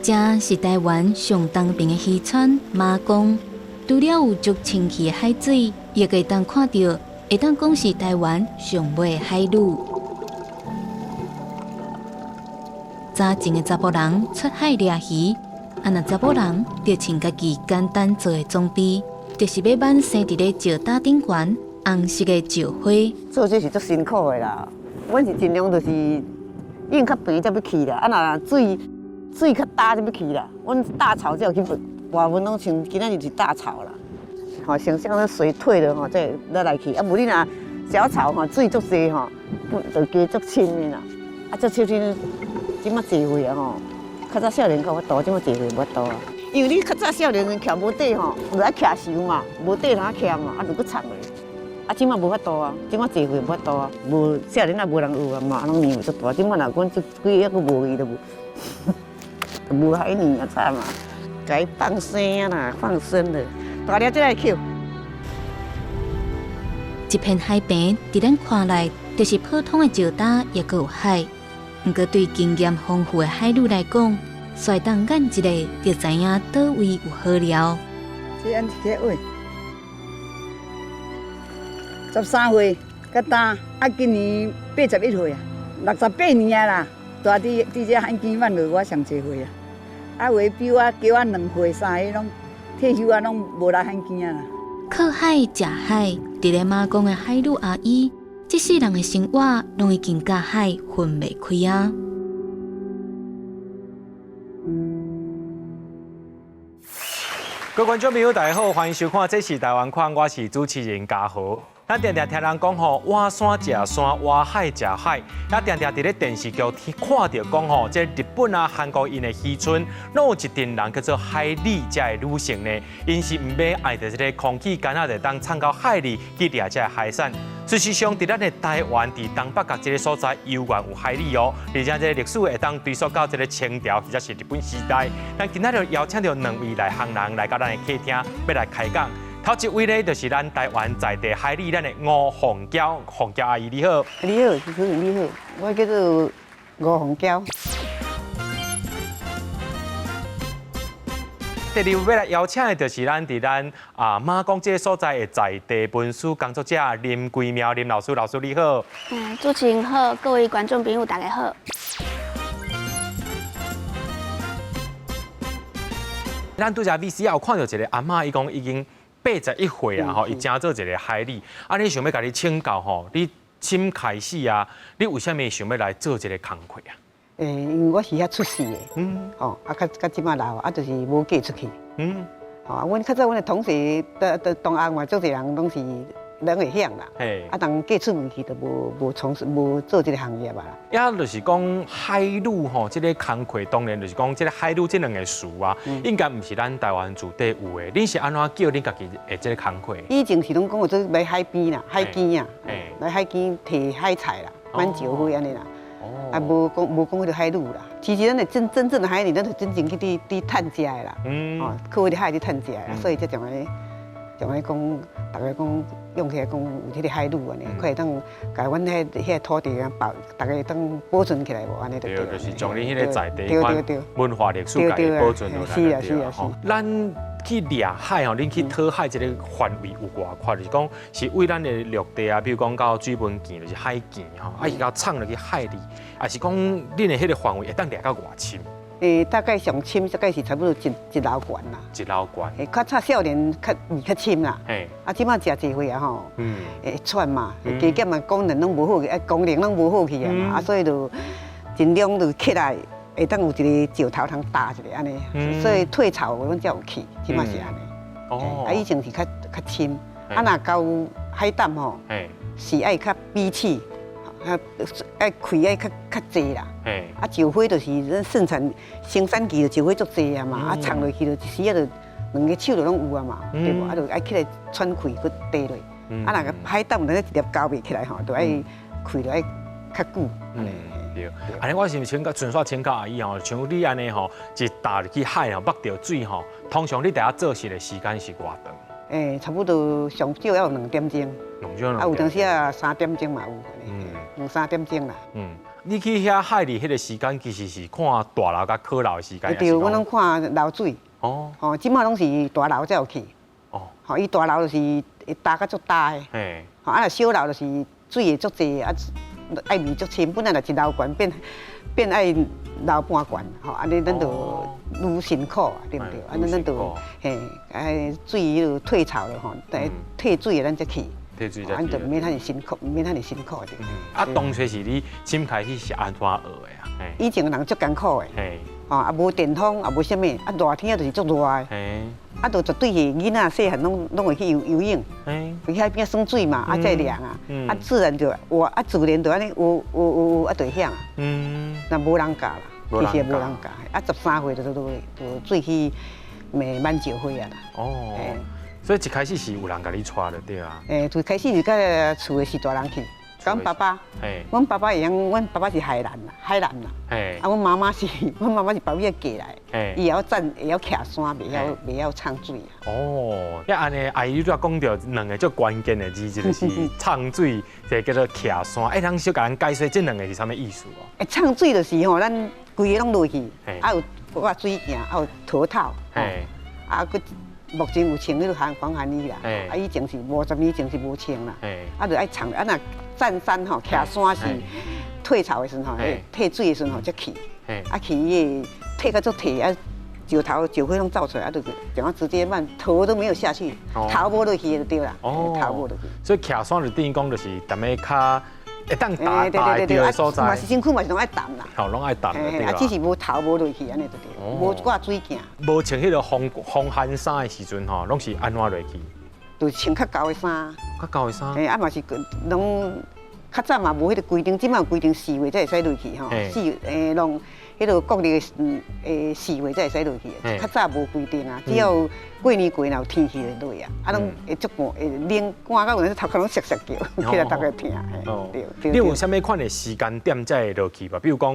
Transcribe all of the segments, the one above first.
这是台湾上东边的渔村马公，除了有足清气的海水，也可以当看到，会当讲是台湾上尾的海女。早前的查甫人出海掠鱼，那查甫人就穿家己简单做的装备，就是要挽生伫咧石搭顶悬红色的石花。做这是足辛苦的啦，阮是尽量就是硬较平才要去啦，若水较大才要去啦。阮大潮才有去，大部分拢像今仔日是大潮啦。吼，像那水退了吼，再来去。啊，无你若小潮吼，水足济吼，就加足深的啦。啊，足深即马坐会啊吼，较早少年较法度，即马坐会无法度啊。因为你较早少年人徛无底吼，就爱徛树嘛，无底通徛嘛，啊就搁插落。啊，即马无法度啊，即马坐会无法度啊，无少年啊无人有啊嘛，拢年岁足大。即马若阮即几个还佫无伊就无。无海泥啊，惨嘛！该放生啦，放生了，大了再来捡。一片海边，伫咱看来就是普通的石搭，也阁有海。不过对经验丰富的海女来讲，甩当眼一下就知影倒位有好料。这安是个位，13岁，较大，啊，今年81岁啊，68年啊啦。大伫这海边玩落，我上侪岁啊！啊，有诶比我加我2岁、3岁，拢退休啊，拢无来海边啊啦。靠海食海，伫咧马公的海女阿姨，这世人的生活拢已经甲海分袂开啊！各位观众朋友，大家好，欢迎收看《这是台湾看》，我是主持人嘉豪。咱常常听人讲吼，挖山食山，挖海食海，也常常伫咧电视剧看到讲吼，即日本啊、韩国因的渔村，拢有一群人叫做海里遮的女性呢，因是唔要爱着即个空气干焦，就当参到海里去掠遮海产。事实上，伫咱的台湾伫东北角这个所在，犹原有海里哦，而且这个历史会当追溯到这个清朝或者是日本时代。咱今仔日邀请到2位内行人来到咱的客厅，要来开讲。头一位呢，就是咱台湾在地海里咱的吴凤娇，凤娇阿姨你好。你好，主持人你好，我叫做吴凤娇。第二位要来邀请的，就是咱马公这个所在的在地文书工作者林桂苗林老师，老师你好。主持人好，各位观众朋友大家好。咱拄则 VCR 有看到一个阿嬷，伊讲已经81岁啊，吼，伊正做一个海里。啊，你想要甲你请教吼，你新开始啊，你为什么想要来做这个工课啊？因为我是遐出世的，吼，啊，到即马老，啊，就是无嫁出去，吼，啊，阮较早阮的同事，同学嘛，足侪人拢是人会晓啦，啊，当嫁出门去就无从事无做这个行业啦。也就是讲海女吼，这个工课当然就是讲这个海女这2个词啊，应该唔是咱台湾自地有的。恁是安怎叫恁家己的这个工课？以前是拢讲有做来海边啦，海边啊，来海边摕海菜啦，挽石花安尼啦。啊，无讲迄个海女啦，其实咱的真正的海里，咱就真正去伫趁食的啦，哦，靠迄个海去趁食的啦，所以才讲讲大家讲用起来讲有迄个海女安尼，可以当甲阮迄土地啊大家当保存起来无安尼就对。就是将恁迄个在地款文化历史家己保存落来。是啊是啊是。咱去掠海吼，恁去讨海这个范围有偌宽？就是讲是为咱的陆地啊，比如讲到水文墘就是海墘吼，啊是到藏落去海里，还是讲恁的迄个范围会当掠到偌深？大概上深大概是差不多一楼悬啦。一楼悬。较早少年较深啦。啊，即马食侪岁啊吼。喘嘛，加减嘛功能拢无好去，功能拢无好去啊嘛，啊所以就尽量就起来。会当有一个石头通搭一个安尼，所以退潮阮才有去，即马是安尼。哦。啊，以前是较深，啊，若到海胆吼，是爱较比起，爱开爱较济啦。啊，石灰就是咱生产期就石灰足济啊嘛，啊藏落去就一时啊就2个手就拢有啊嘛，对无？啊，就爱起来喘气去滴落。啊，若个海胆那一粒交袂起来吼，就爱开就爱较久。对，安尼我是请教纯煞请教阿姨吼，像你安尼吼，一踏入去海吼，捌到水吼，通常你第一做事的时间是偌长？差不多上少要有2点钟，啊有当时啊3点钟嘛有，2、3点钟啦。你去遐海里迄个时间，其实是看大楼甲考楼的时间。对，我拢看流水。哦。吼，即马拢是大楼才有去。哦。吼，伊大楼就是会搭甲足大的。嘿。吼，啊，小楼就是水会足济，啊，爱味足深，本来就一楼悬变爱楼半悬，吼，安尼咱就愈辛苦啊，对不对？安尼咱就嘿，水迄落退潮了吼，但退水的咱才去。退水才去。咱就免遐尼辛苦，免遐尼辛苦对。啊，当初是你先开始是安怎学的啊？以前人足艰苦的。嘿。吼，啊无电风，也无啥物，啊热天就是足热的。嘿。啊，就绝对是囡仔细汉拢会去游泳。嘿。去海边耍水嘛，啊才凉啊。嗯。啊自然就活，啊自然就安尼有啊就会响啊。嗯。那无人教啦，其实无人教。啊13岁就水去满石灰啊啦。哦。所以一开始是有人甲你带的对啊？最开始是甲厝的是大人去。阮爸爸，阮爸爸会晓，阮爸爸是海南啦，啊，阮妈妈是包尾嫁来，伊会晓徛山，袂晓唱水啊。哦，遐安尼，阿姨你拄讲到两个足关键的字，一个是唱水，一个叫做徛山。咱小甲咱解释这两个是啥物意思哦？唱水就是吼，咱规个拢落去，啊有挂水镜，啊有套套，啊佮目前有穿迄个防寒衣啦，啊以前是50年前是无穿啦，啊就爱唱，啊若占山吼，徛山是退潮的时候，退水的时候才去，啊去伊个退到足退啊，石灰拢走出来，啊就这样直接慢，头都没有下去，头无落去就对啦，头无落去。所以徛山就等于讲就是踮咧较会当打对的所在，嘛是身躯嘛是拢爱澹啦，好拢爱澹对啦。啊只是无头无落去安尼就对，无挂水镜。无穿迄个防寒衫的时阵吼，拢是安怎落去？就穿较厚的衫。较厚的衫。啊嘛是拢较早嘛无迄个规定，即马有规定4月才会使落去吼，4弄迄个国历的4月才会使落去。较早无规定啊，只要过年过若有天气就落啊，啊拢会足寒，会冷寒到有阵头壳拢涩涩叫，起来大家疼。对。你有啥物款的时间点才会落去吧？比如讲，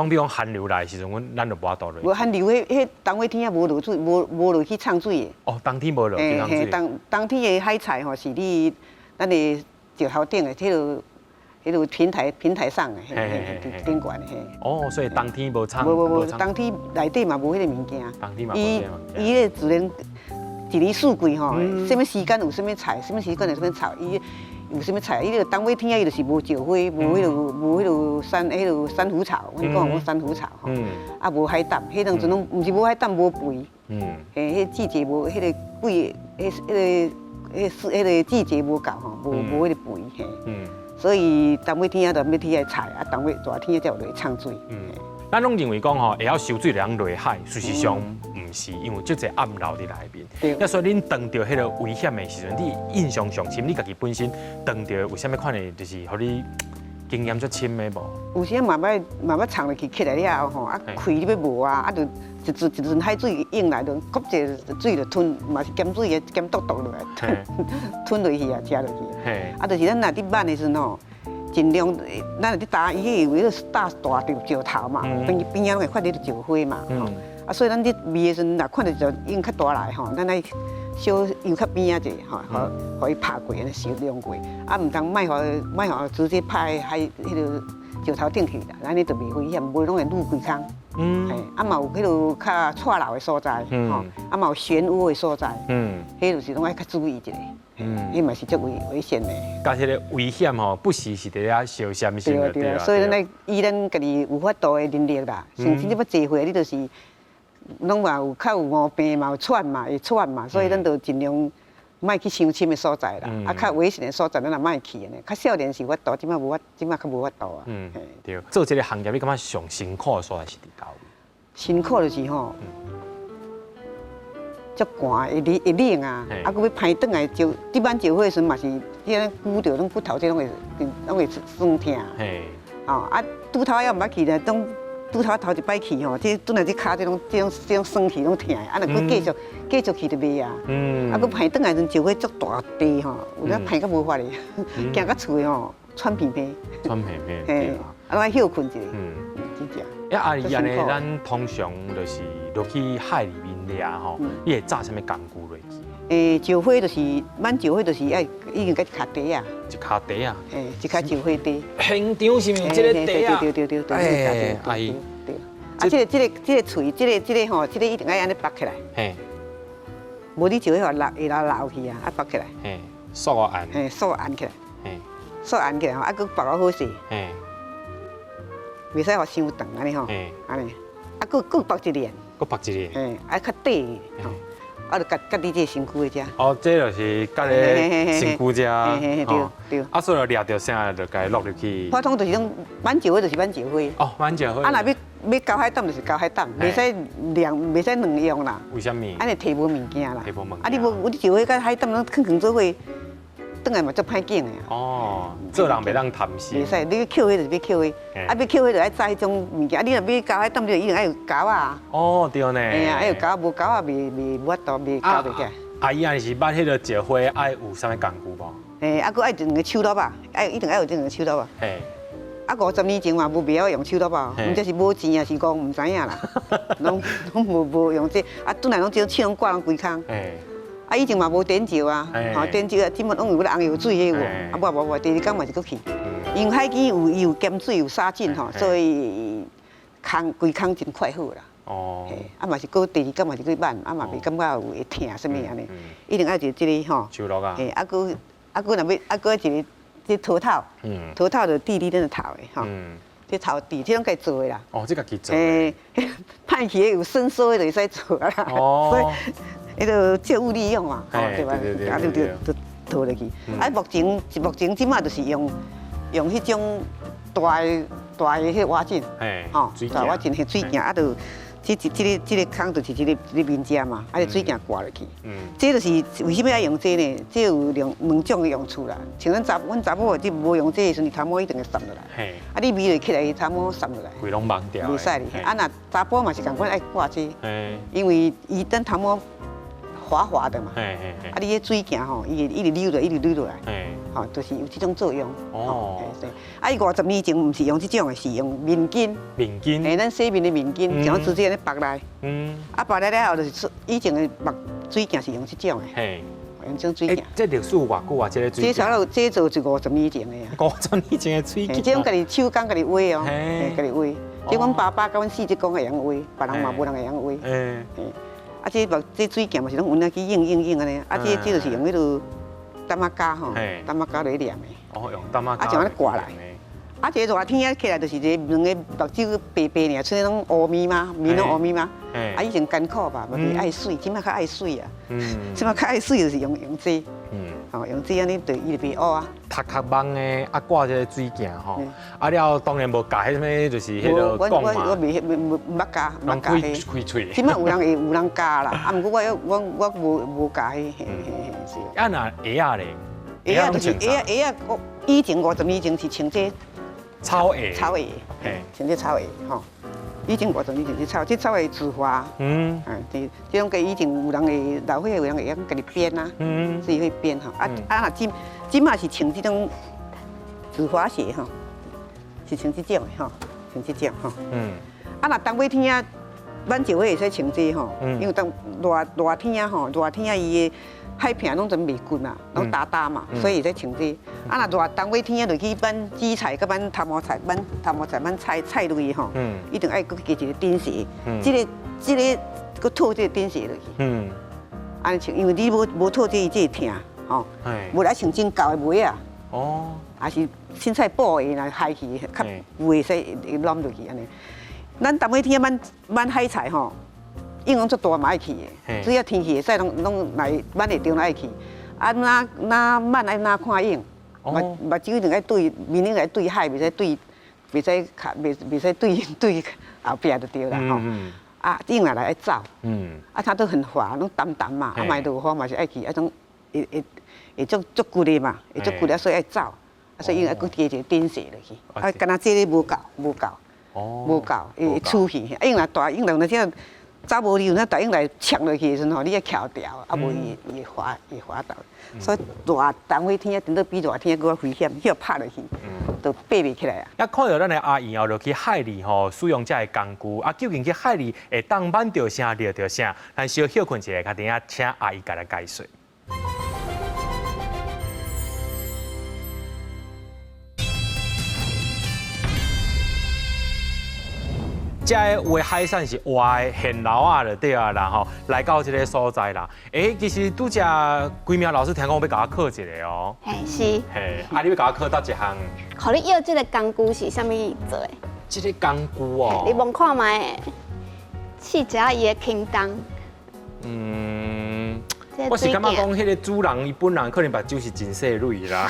比如讲寒流来的时阵，咱就无法度落。无寒流，迄冬尾天啊无落水，无落去唱水的。哦，冬天无落去唱水。冬天的海菜吼是你咱的石头顶的，迄个平台上的，顶悬的。哦，所以冬天无唱。无，冬天内底嘛无迄个物件。冬天嘛无迄个物件。伊个自然一年四季吼，什么时间有什么菜，什么时间有什么草，伊有什么菜，伊个冬尾天啊，伊就是无石灰，无迄个珊瑚草，阮讲珊瑚草吼，啊无海胆，迄当阵拢毋是无海胆，无肥。迄季节无迄个贵，迄个季节无够吼，无迄个肥嘿。所以冬尾天啊，就要去遐菜啊，冬尾热天才有落去唱水。咱拢认为讲吼，会晓收水的人落海，事实上毋是，因为足侪暗流伫内面。对。所以恁碰到迄个危险的时阵，你印象上深，你家己本身碰到为虾米款的，就是互你经验足深的无？有时慢慢藏落去，起来了后吼，啊开你要无啊，啊就一阵海水涌来，就搁一个水就吞，嘛是咸水的咸笃笃落来，吞落去啊，食落去。啊，就是咱若伫慢的时阵吼。尽量，咱若伫打伊有迄个大条石头嘛，边仔会看到石灰嘛，啊，所以咱伫味的时阵，若看到就用较大来吼，咱爱小游较边仔者吼，互伊拍过，安尼烧凉过，啊，唔通卖互直接拍迄个石头顶去啦，安尼就袂危险，袂拢会愈规空。啊嘛有迄个较错漏的所在，吼，啊嘛有漩涡的所在，迄就是拢爱较注意一下。伊嘛是足危险的。甲迄个危险吼，不时是伫遐小心心的对啦。所以咱来以咱家己有法度的能力啦，甚至你要坐回，你就是拢嘛有较有毛病嘛，有喘嘛，会喘嘛，所以咱就尽量莫去伤深的所在啦。啊，较危险的所在咱也莫去安尼。较少年是有法度，即摆较无法度啊。对。做这个行业，你感觉上辛苦的所在是伫倒位？辛苦就是吼。足寒，会冷啊，啊，佮要排转来石，伫满石灰的时阵嘛是，即个骨着拢骨头这拢会酸痛。哦，啊，拄头要毋捌去咧，拄头一摆去吼，即转来即骹这种酸气拢痛的，啊，若佮继续去就袂啊。啊，佮排转来阵石灰足大地吼，有咧排到无法哩，行到厝吼喘鼻鼻。喘鼻鼻。嘿，啊，爱休困一下。真正。阿姨安尼，咱通常就是落去海里面掠吼，你会炸啥物工具落去？石灰就是挽石灰就是要已经个卡地啊，一卡地啊，一卡石灰地。现场是毋是有这个地啊？对，阿姨，对。啊，这个喙，这个吼，这个一定要安尼拔起来。嘿，无你就会流去啊，拔起来。嘿，缩啊按。缩按起来。嘿，缩按起来吼，啊，佮拔到好势。嘿，袂使互伤长安尼吼。安尼，啊，佮拔一连。佮拔一个。啊，较短吼。啊，就甲你这身躯的遮。哦，这就是甲你身躯遮。对。啊，所以掠到啥就该落入去。普通就是种挽石灰，就是挽石灰。哦，挽石灰。啊，若要高海胆就是高海胆，袂使袂使两样啦。为什么？安尼摕无物件啦。摕无物件。啊，你石灰甲海胆拢囥做伙，转来嘛足歹见的啊。哦，做人袂当贪心。袂使，你要捡就是要捡啊，要捡就爱栽迄种物件。啊，你若要高海胆，你就一定要有胶啊。哦，对呢。哎呀，要有胶，无胶啊，无法度，袂胶袂起来。阿姨安是挽迄个石灰爱有啥物工具无？啊，佮爱一两个手刀吧，一定爱有这两个手刀吧。嘿。啊，50年前嘛，无必要用手刀吧，毋知是无钱啊，是讲毋知影啦，拢无用这，啊，转来拢只手拢挂拢规空。啊，以前嘛无电石啊，吼电石啊，即满拢有红油水迄个，啊无，第二天嘛是佫去，因为海基有咸水有杀菌吼，所以规空真快好啦。哦。啊嘛是佫第二天嘛是佫慢，啊嘛袂感觉有会疼啥物安尼，一定要一个吼。手落啊。啊佫若要佫一个。这头套，头套就地那个头的吼，这头地这种家做的啦。哦，这家己做。歹去有伸缩的就会使做啦。哦。所以，迄个借物利用嘛，对吧？啊，就拖落去。啊，目前即马就是用迄种大的迄挖井，吼，大挖井迄水镜啊，就。这个坑就是这个面遮嘛，啊，水镜挂落去。这就是为什么要用这呢？这有两种的用处啦。像阮查某你无用这的时阵，头毛一定会散落来。啊，你微落起来，头毛散落来。规拢忘掉。袂使哩。啊，那查甫嘛是共款爱挂这，因为伊等头毛滑滑的嘛。啊，你迄水镜吼，伊会一直溜落来。吼，就是有这种作用。哦。啊，伊50年前毋是用这种的，是用面巾。面巾。咱洗面的面巾，然后直接安尼拔来。啊，拔来了后就是以前的目水镜是用这种的。用这种水镜。这历史有偌久啊？这个水镜。这做就50年前的啊。50年前的水镜。这种家己手工家己画哦，家己画。这阮爸爸甲阮四叔公会晓画，别人嘛无人会晓画。啊，这水镜嘛是拢有那去用安尼，啊，这就是用迄个淡仔胶吼，淡仔胶来染的。哦，用淡仔胶。啊，就安尼挂来。啊，这热天啊起来就是两个目睭白白尔，出那种乌面嘛，面拢乌面嘛。啊，以前艰苦吧，袂爱水，即摆较爱水啊。即摆较爱水就是用这。哦，用这安尼对伊就袂乌啊。头蒙的啊，挂这个水镜吼，啊了当然无加迄什就是迄个讲嘛。我袂加，冇加开嘴。即摆有人加啦，啊，毋过我无加迄。啊，那鞋啊咧？鞋啊就是鞋啊，以前50年前是穿这。草鞋，穿这草鞋吼。以前50年前这草鞋自花，这种个以前有人会老岁有人会家己编啊，自己会编吼。啊即马是穿这种自花鞋吼，是穿这种的吼，穿这种吼。啊，若冬尾天啊，挽石灰会使穿这吼，因为当热天吼，热天伊的海片拢真袂滚啊，拢打嘛，所以会使穿这。啊，若热冬尾天啊，落去挽紫菜、甲挽头毛菜、挽菜类吼，一定爱搁加一个顶鞋。这个搁套这个顶鞋落去。安尼穿，因为你无套这会疼吼。无来穿真厚的袜啊。哦。还是凊彩布的，若海去较袂使会烂落去安尼。咱冬尾天挽海菜吼，影响足大嘛爱去的，只要天气会使，拢来挽会着，爱去。啊，哪挽爱哪看影。目睭一定爱对，面顶爱对海，袂使对后壁就对啦吼。啊，影来爱走。啊，它都很滑，拢淡淡嘛，啊，买落雨嘛是爱去，啊种会足骨的嘛，会足骨的，所以爱走，啊，所以应该搁加一个顶鞋落去。啊，干那这个无够，会出去。影来大影来那些走无溜，那大影来呛落去的时候，你要翘掉，啊，无伊会滑倒。所以热冬尾天顶多比热天搁较危险，迄拍落去，就爬袂起来啊。也看到咱的阿姨哦，就去海里吼使用这个工具，啊，究竟去海里会当挽到啥、掠到啥？咱小休困一下，甲等下请阿姨甲咱解说。这个话海产是活的现捞啊，就对啊啦吼，来到这个所在啦。其实拄只几名老师听讲要甲我考一个哦。嘿，是。嘿，啊，你要甲我考到一项？互你要这个工具是啥物做的？这个工具哦。你望看卖，试一下伊的轻重。我是感觉讲，迄个主人伊本人可能目睭是真细蕊啦。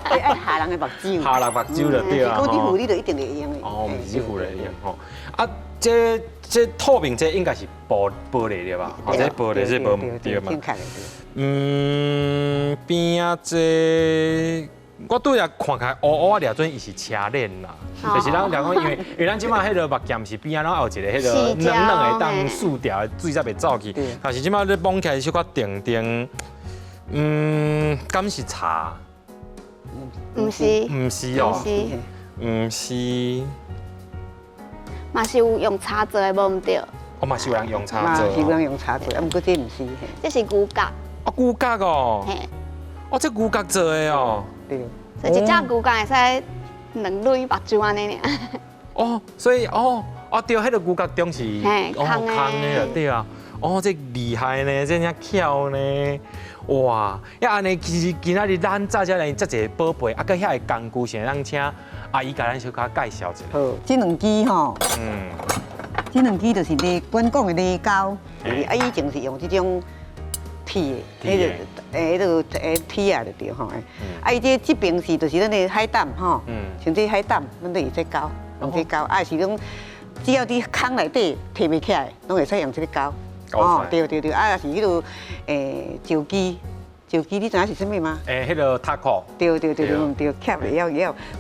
爱下人的目睭，下人目睭就对啊。高低符你就一定会用的。哦，不是符的用吼。啊，这透明这应该是玻璃的吧？哦，这玻璃是无对嘛？边啊这。我对也看起来乌乌掠准伊是车链啦，就是咱讲，因为咱即马迄个目镜是边啊，然后有一个迄个软软的当塑条的水才袂走去，但是即马你摸起来小可定定，敢是茶？唔是，唔是哦，唔是，嘛是有用茶做的，无唔对。我嘛是有人用茶做，是有人用茶做，啊，毋过这唔是。这是牛角。哦，牛角哦。嘿。哦，这牛角做的哦。对。所以一只牛角会使两蕊目睭安尼尔。哦，所以对，迄个牛角中是空的对啊。哦，这厉害呢，这样巧呢。哇，呀安尼其实今仔日咱早才来遮济宝贝，啊，佮遐个工具，先让请阿姨甲咱小可介绍一下。好，这两支吼，这两支就是咧阮讲的咧胶，啊以前是用这种铁的，迄个铁啊就对吼。啊，伊这边是就是咱的海胆吼，像这海胆，咱都用这胶，用这胶，啊是讲只要伫空内底提袂起来，拢会使用这个胶。哦，对，啊是迄个石机，你知影是啥物吗？迄个塔壳。对，卡袂要，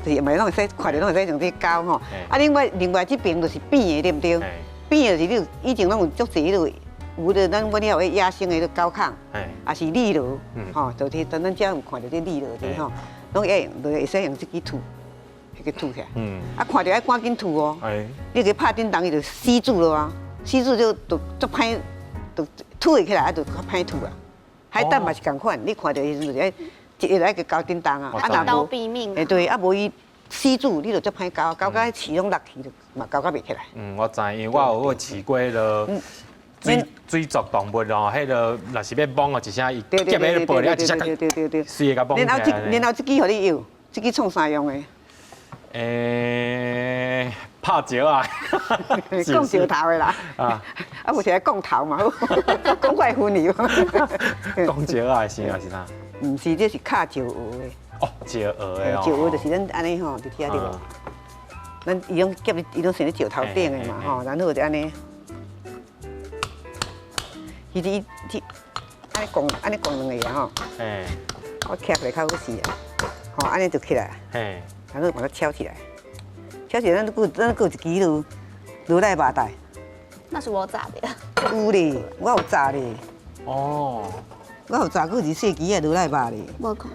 就是咪拢会使看着拢会使用这胶吼。啊，另外这边就是扁的，对不对？扁的就是以前拢有足侪迄个有的咱阮了有野生的迄个胶壳，也是利螺，吼，就是咱遮有看到这利螺的吼，拢会用，就会使用这支吐，迄个吐起来。啊，看到爱赶紧吐哦。你去拍叮当，伊就死住了啊，死住就足歹。吐会起来，啊，就较歹吐啊。海胆嘛是共款，你看到伊就是爱一个来个交叮当啊，啊，刀毙命。对，啊，无伊死住，你就足歹交，交到饲拢落去就嘛交袂起来。我知，因为我有饲过迄个水族动物哦，迄个若是要摸哦，一声伊夹迄个玻璃，一下对，水个摸起来。然后这支互你用，这支创啥用的？拍石啊！讲石头的啦，啊，有时来讲头嘛，讲怪分离。讲石啊，是啊是啥？唔是，这是卡石鹅的。哦，石鹅的哦。石鹅就是咱安尼吼，就听到无？咱伊拢夹伊拢生咧石头顶的嘛吼，然后就安尼。其实安尼讲两个吼。我徛起来较好势啊，吼，安尼就起来。然后把它敲起来，敲起来，咱有一支落来麻袋。那是我炸的。有咧，我有炸咧。哦。我有炸过一细支的落来麻咧。无看。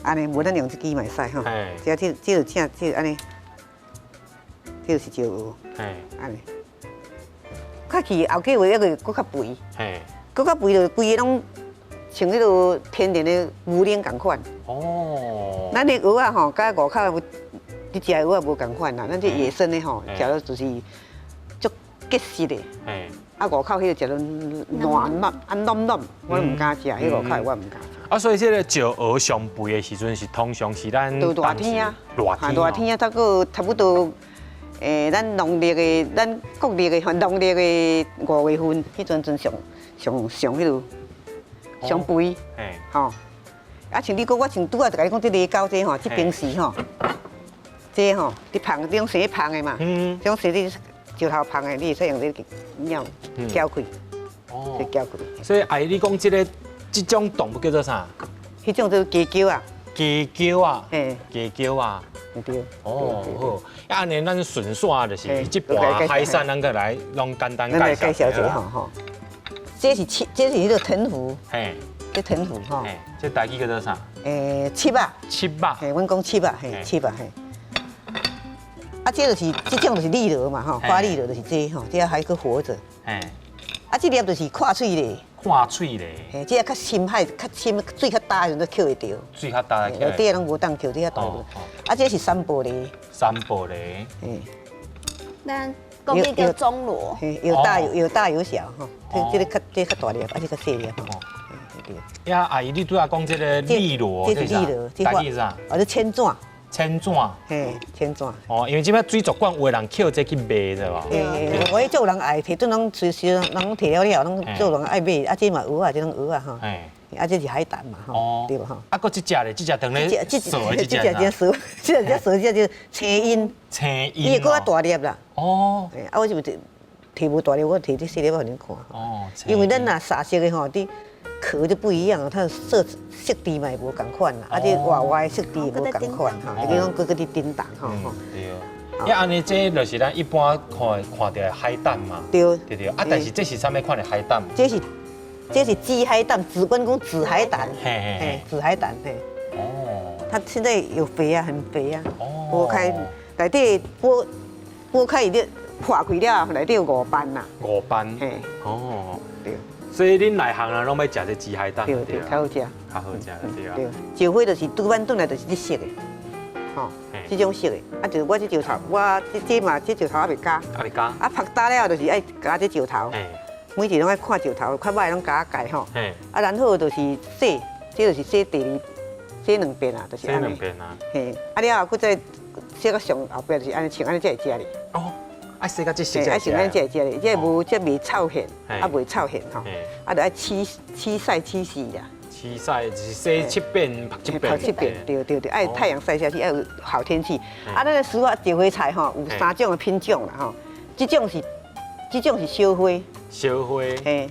安尼，无咱用这支嘛会使吼。这就请这安尼，这就是石鹅。安尼。较起后继话一个搁较肥。搁较肥就规个拢。像迄个天然的牛奶同款。哦。咱的鹅啊吼，甲外口你食的鹅啊无同款啦，咱这野生的吼，食了就是足结实的。啊，外口迄个食了软，我唔敢食，迄外口我唔敢食。啊，所以这个石鹅上肥的时阵是通常是咱热天啊，热天啊，差不多咱农历的，咱国历的农历的5月份，迄阵上迄个。上肥，吼，啊像你讲，我像拄仔就甲你讲，这个胶这吼，这边是吼，这吼，你芳，你用生芳的嘛，这种生你石头芳的，你会使用这个鸟搅开，这搅开。所以阿姨，你讲这种动物叫做啥？迄种叫鸡叫啊。鸡叫啊？鸡叫啊。对。哦，好。安尼咱顺线就是这盘海产，咱个来弄简单介绍一下吼。这是迄个藤壶，这豚骨吼。这台语叫做啥？翅啊。翅啊。嘿，阮讲翅啊，嘿，翅啊，嘿。啊，这就是这种就是利螺嘛吼，花利螺就是这吼，这还佫活着。啊，这粒就是看喙嘞。看喙嘞。嘿，这较深海，较深水较大的时阵都捡会到。水较大的。有底拢无当捡，这较大个。啊，这是三宝梨。三宝梨。嘿。咱讲这叫中螺。嘿，有大有小吼。这个较大粒，啊，这较细粒吼。呀，阿姨，你拄仔讲这个利螺，这是利螺，台语啥？这千爪。千爪，嘿，千爪。哦，因为即摆水族馆有人捡这去卖，对吧？我迄做人爱摕，阵拢随时人摕了了，拢做人爱买。啊，这嘛蚵啊，这种蚵啊吼。啊，这是海胆嘛吼，对吧吼？啊，搁这只咧，这只当咧蛇，这只蛇，这只蛇，这只青鹰。青鹰。伊会搁较大粒啦。哦。啊，我就摕无大粒，我摕这细粒互恁看。哦。因为咱若沙色的吼，啲壳就不一样了，它的色地嘛也无共款啦，啊，这外的色地也无共款哈，比如讲搁伫叮当吼。对。安尼这就是咱一般看到海胆嘛。对。对。啊，但是这是啥物款的海胆？这是紫海胆，紫关公紫海胆。嘿。紫海胆嘿。哦。它现在有肥啊，很肥啊。哦。剥开内底剥开伊咧破开了，内底有5瓣呐。5瓣。嘿。哦。对。所以恁内行人拢要食这紫海胆，对，较好食，较好食对啊。对，石灰就是拄板转来就是这色的，吼，这种色的。啊，就我这石头，我这嘛这石头还未加，未加。啊，拍打了就是爱加这石头，每一拢爱看石头，较歹拢加盖吼。啊，然后就是洗，这就是洗2遍啊，就是安尼。洗2遍啊。嘿，啊了后，佫再洗到上后壁就是安尼像安尼才会食哩。哦。爱洗到这色，爱像咱这哩，这无这未臭咸，啊未臭咸吼，啊就爱起晒起洗啦。起晒就是洗7遍，拍7遍，对，爱太阳晒下去，要有好天气。啊，咱个蔬菜石灰菜吼，有3种的品种啦吼，这种是烧花，烧花，嘿，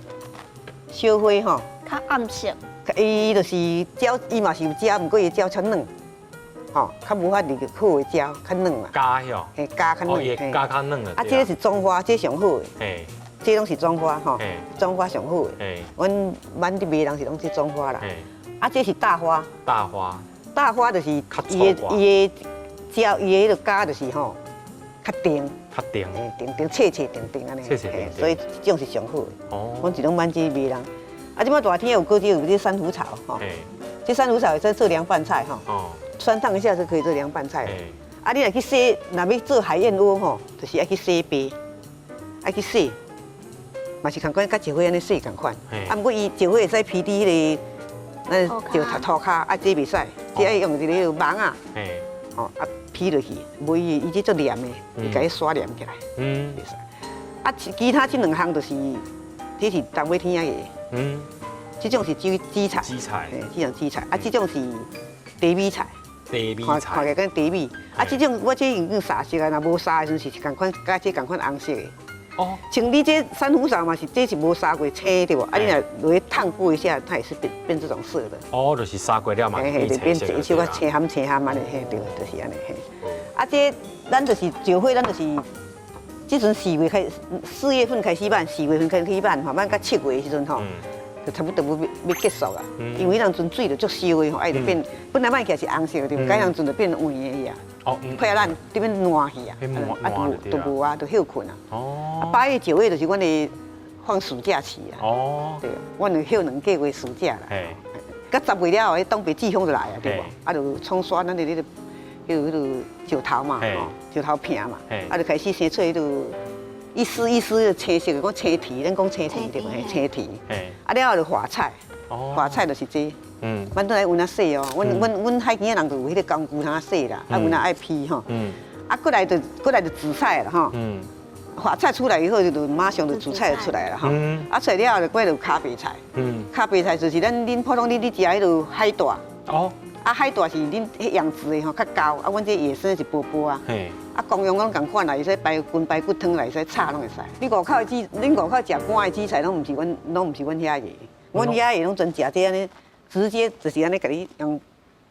烧花吼，较暗色，伊就是椒，伊嘛是有椒，不过伊椒较嫩。吼，较无法入好的椒，较嫩啦。加哟，嘿，加较嫩，嘿，加较嫩的。啊，这个是种花，这上好的。嘿，这拢是种花吼，种花上好的。嘿，阮满地卖人是拢是种花啦。嘿，啊，这是大花。大花就是伊的椒，伊的迄个加就是吼，较定。定，切定安尼。所以这种是上好的。哦，阮是拢满地卖人。啊，即摆大天有搁有这珊瑚草吼，这珊瑚草会使做凉拌菜吼。哦。酸烫一下是可以做凉拌菜的。啊，你若去洗，若要做海燕窝吼，就是爱去洗白，爱去洗，嘛是同款，甲石灰安尼洗同款。啊，不过伊石灰会使披伫迄个，咱就涂骹，啊，这袂使，这爱用一个网啊，哦，啊披落去，无伊这做黏的，会甲伊刷黏起来，袂使。啊，其他这2项就是，这是东尾天的，这种是紫菜，这种紫菜，啊，这种是茶米菜。看起来跟茶米，啊，这种我这用沙色啊，若无沙的时阵是共款，甲这共款红色的。哦。像你这珊瑚藻嘛是，这是无沙过青对不？啊，你若落去烫过一下，它也是变这种色的。哦，就是沙过了嘛。嘿，就变一小个青咸安尼，嘿，对，就是安尼嘿。啊，这咱就是石灰，咱就是，这阵4月份开始办，4月份开始办，慢慢到7月的时阵吼。就差不多要结束啊，因为那阵水就足烧的吼，爱就变，本来卖起来是红色的，对不？改那阵就变黄的去啊。哦。快烂，这边烂去啊。都无啊，都休困啊。哦。啊，8月9月就是阮的放暑假期啊。哦。对，阮就休2个月暑假啦。哎。到10月了，东北季风就来啊，对不？啊，就冲刷咱的迄个石头嘛，吼，石头片嘛，啊，就开始生出迄个。一丝一丝的青色，讲青皮，咱讲青皮对不？青皮。啊了后就花菜，花菜就是这。咱都来温啊洗哦，阮海边的人就有迄个工具通洗啦，啊温啊爱批吼。啊过来就紫菜啦吼。花菜出来以后就马上就紫菜就出来了哈。啊出来了后就过来就咖啡菜。咖啡菜就是恁普通你食迄个海带。哦。啊海带是恁迄养殖的吼较高，啊阮这野生是波波啊。啊，公用拢共款啦，会使排骨汤来，会使炒拢会使。恁外口食干的紫菜，拢毋是阮遐个，阮遐个拢专食这安尼，直接就是安尼，甲你用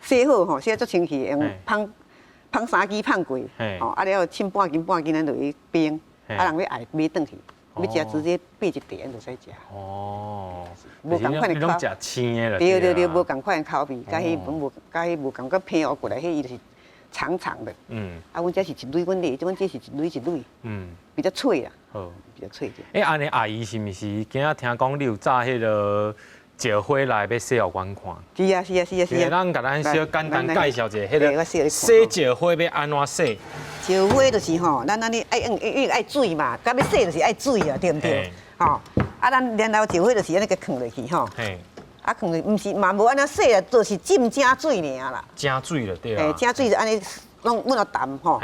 洗好吼，洗足清气，用芳3支放过，吼，啊了浸半斤，咱就去冰，啊人要爱买转去，要食直接掰一碟就使食。哦，无共款的口，食青的了。对，无共款的口味，甲迄无共个偏过来，迄伊就是长长的。啊，阮这是一蕊，阮这是一蕊一蕊。比较脆啦。好，比较脆点。安尼阿姨是毋是今仔听讲你有炸迄个石灰来要洗互阮看？是啊。咱甲咱小简单介绍一下，迄个洗石灰要安怎洗？石灰就是吼，咱安尼爱水嘛，甲要洗就是爱水啊，对毋对？吼，啊，咱然后石灰就是安尼个放落去吼。啊，放落，毋是嘛无安尼洗啊，就是浸正水尔啦。正水了对啊。正水就安尼弄焖到淡吼，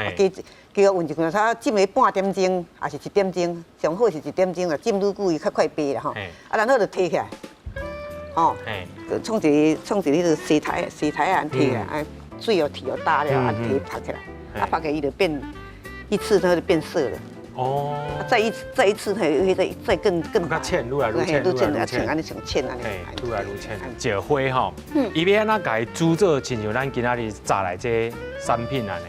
加运一下，它浸个半点钟，还是1点钟，上好是1点钟啦，浸愈久伊较快白啦吼。啊，然后就摕起来。哦，创一个迄个洗台啊，摕起来，啊，水又提又大了，啊，摕拍起来，啊，拍起来伊就变一次它就变色了。哦。再一次它会再更较浅，愈来愈浅，安尼像浅安尼。愈来愈浅。石灰吼，伊要安怎家煮做，亲像咱今仔日炸来这产品安尼。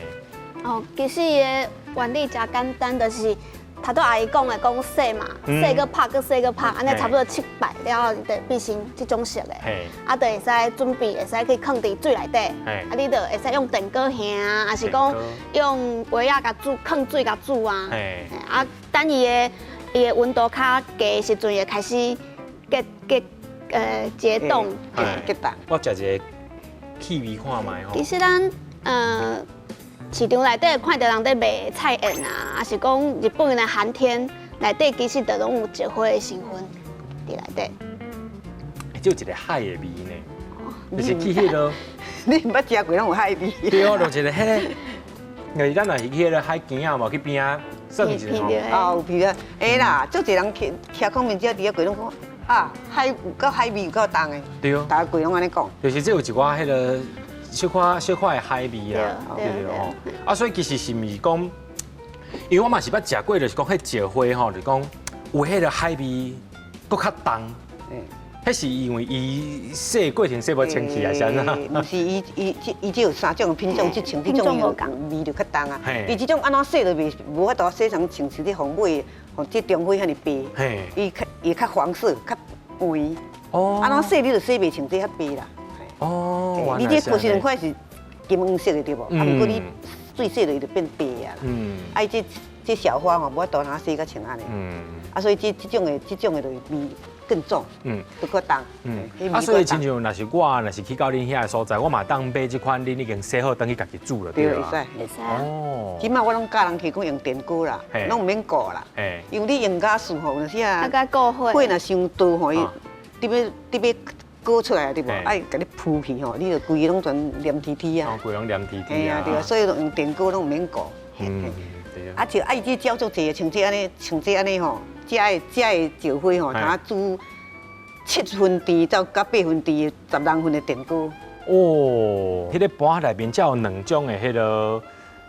哦，其实伊的原理真简单，就是头拄阿姨讲洗嘛，洗个拍，洗个拍，安尼差不多7摆了，就变成这种色的。啊，就会使准备，会使去放伫水内底。啊，你就会使用电锅烘啊，还是讲用杯仔甲煮，放水甲煮啊。啊，等伊的温度较低时阵，会开始结冻。结冻。我食一个气味看卖吼。其实咱市场内底看到人在卖菜园啊，还是讲日本的寒天内底，其实都拢有石灰的成分伫内底。就一个海的味呢，就是去迄个。你毋捌食过拢有海味。对哦，就一个迄个，但是咱若是去迄个海边啊，嘛去边啊耍一下吼。有味啊，会啦，足侪人徛空面只伫遐过拢讲啊，海有够海味有够重的。对哦。大家过拢安尼讲。就是这有一寡迄个。小块的海味啊，对哦。啊，所以其实是毋是讲，因为我嘛是捌食过，就是讲迄石灰吼，就是讲有迄个海味搁较重。迄是因为伊洗过程洗无清气还是安怎？毋是，伊只有3种品种，即种味就较重啊。伊即种安怎洗就无法度洗成像是啲红尾，像即中灰遐尼白。伊较黄色，较黄。哦。安怎洗你就洗袂像这遐白啦。哦，你这过时2块是金黄色的对无？啊，不过你水洗了伊就变白啊啦。啊，伊这小花吼，无法度通洗甲像安尼。啊，所以这种的就味更重。都较重。啊，所以亲像若是我去到恁遐的所在，我嘛当买这款恁已经洗好，等去家己煮了，对吧？会使。哦。即摆我拢教人去讲用电锅啦，拢唔免顾啦。因为你用家事吼，有时啊，火若伤大吼，伊你要搞出来对无？爱甲你铺去吼，你就规个拢全黏贴贴啊。规拢黏贴贴啊。对啊，所以用电锅拢唔免顾。对啊。啊，就伊这照足济，像这安尼吼，这的石灰吼，它煮7分甜到8分甜，12分的电锅。哦，迄个盘内面才有2种的迄个，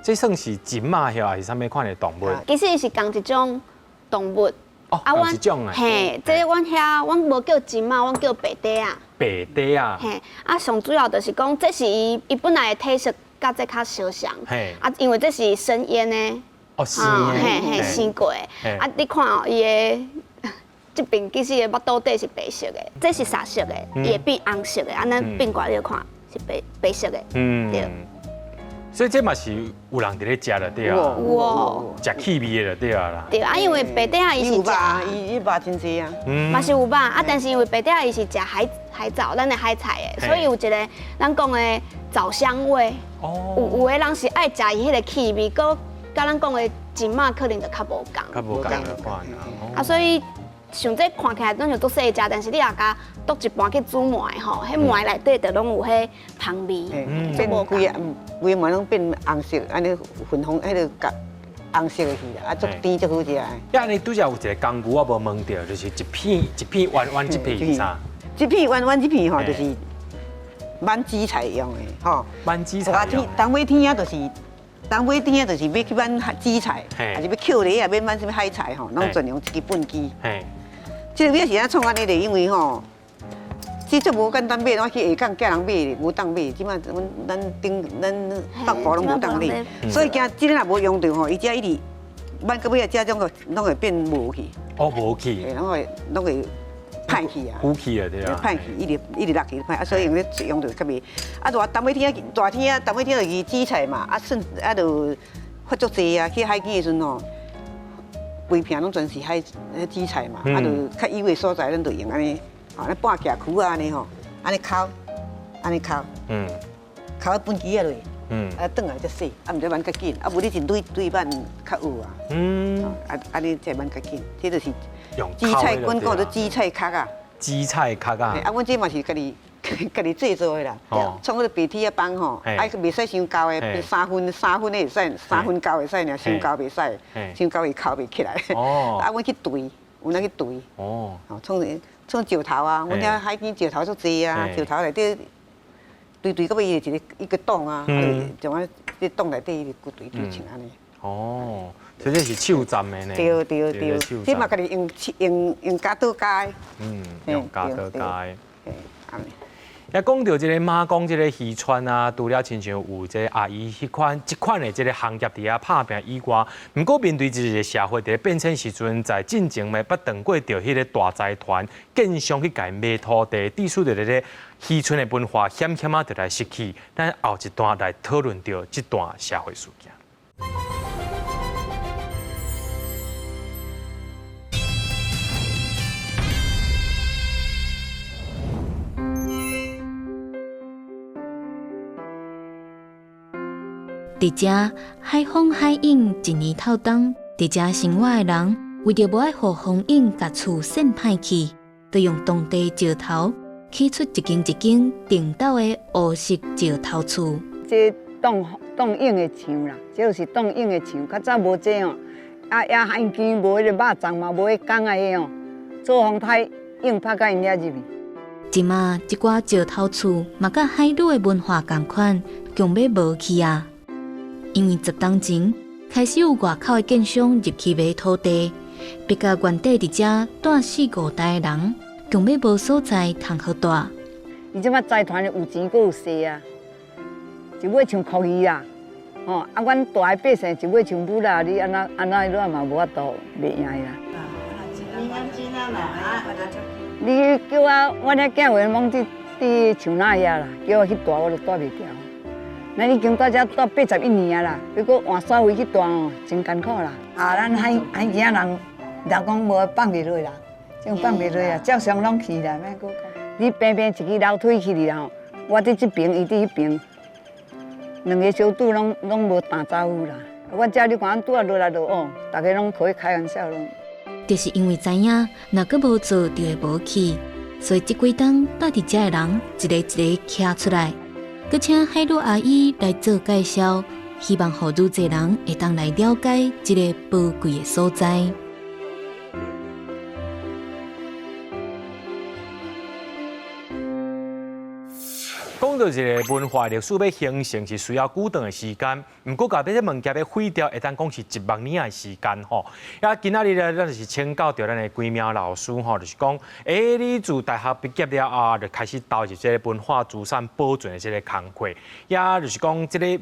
这算是金马遐还是啥物款的动物？其实伊是同一种动物。哦，一种嘿，这阮遐阮无叫金马，阮叫白底啊。白底啊。嘿，啊，上主要就是讲，这是伊本来的体色，甲这较相像。嘿。啊，因为这是生腌的。哦，生腌。嘿，生过的。啊，你看哦，伊的这边其实伊腹肚底是白色的，这是啥色的？伊会变红色的，安尼变过来你看是白色的。对。所以这嘛是有人伫咧食了对啊，有食气味的对啊啦。对啊，因为白底啊伊是食，伊肉真济啊，嘛是有肉啊，但是因为白底啊伊是食海藻，咱的海菜的，所以有一个咱讲的藻香味。哦。有的人是爱食伊迄个气味，佮咱讲的金马可能就较无共。较无共的款啊，所以像这看起来咱就都细食，但是你若甲剁一半去煮糜吼，迄糜内底就拢有迄香味，变规个糜拢变红色，安尼粉红迄个红色的去啦，啊，足甜足好食。呀，你拄则有一个工具我无问到，就是一片弯弯一片是啥？一片弯弯一片吼，就是焖紫菜用的吼。焖紫菜用。冬尾天啊，就是冬尾天啊，就是要去焖紫菜，还是要扣梨啊，要焖什么海菜吼，拢尽用一支畚箕。这个你是安创安尼嘞，因为吼，这足无简单买，我去下港叫人买，无当买，即摆咱北部拢无当买，所以惊这个若无用到吼，伊只一直慢到尾啊，这种个拢会变无去。哦，无去。拢会歹去啊。浮去啊，对啊。歹去，一直落去歹，所以用咧用就较袂。大尾天大天就移紫菜嘛，就发足济啊。去海边的时阵吼，规片拢全是紫菜嘛，就较优的所在，咱就用安尼，咱半架苦啊安尼吼，安尼烤，烤到本机啊落。转来才洗，唔得蛮较紧，无你一对慢较有啊。安尼才蛮较紧，这就是紫菜滚讲做紫菜壳啊。紫菜壳啊。阮这嘛是家己制作的啦。创迄个白铁啊棒吼，袂使伤厚的，3分的会使，3分厚会使尔，伤厚袂使，伤厚会烤袂起来。阮去兑，有咱去兑。创石头啊，阮遐海边石头足济啊，石头内底。对到尾一个洞啊，从啊这洞内底一个对像安尼。哦，这是手站的呢。对，这嘛家己用夹刀夹。用夹刀夹。安尼。也讲到这个马公这个渔船啊，除了亲像有这阿姨这款的这个行业伫遐拍拼以外，不过面对这个社会在变迁时阵，在进前的捌等过着迄个大财团建商去甲买土地，致使着这个渔村的文化险啊就来失去。咱后一段来讨论到这段社会事件。伫遮海风海影一年透冬，伫遮生活的人为着无爱互风影甲厝渗歹去，就用当地石头起出一间一间顶斗的乌式石头厝。这冻影的墙啦，这就是冻影的墙。较早无这哦，也罕见无迄个肉粽嘛，无迄钢的哦，做风台影拍甲因遐入去。即马即寡石头厝嘛，甲海陆的文化同款，强要无去啊！因为10年前开始有外口的建商入去买土地，别甲原地伫遮住4-5代的人，强要无所在通好住。伊即马财团有钱，阁有势啊，一尾像酷鱼啊，阮大个百姓一尾像母啦，你安那乱嘛无法度袂赢啦。你叫我遐囝话懵伫像那遐啦，叫我去住我都住袂掉。那已经到遮住81年啊啦，不过换沙位去住哦，真艰苦啦。咱海边人老讲无放袂落啦，种放袂落啊，照常拢去啦，免讲。你平一支楼梯去哩吼，我伫这边，伊伫迄边，两个小拄拢无打招呼啦。我遮你看拄啊落来就大家拢可以开玩笑拢。就是因为知影，若阁无做就会无去，所以这几冬住伫遮的人一个一个徛出来。佮请海陆阿姨来做介绍，希望互愈侪人会当来了解这个宝贵的所在。讲到一个文化历史要形成是需要久长的时间，不过甲要这物件要毁掉，会当讲是1万年的时间吼。也今仔日咧，咱就是请教到咱的几名老师吼，就是讲，你自大学毕业了啊，就开始投入这个文化资产保存的这个工作，也就是讲这个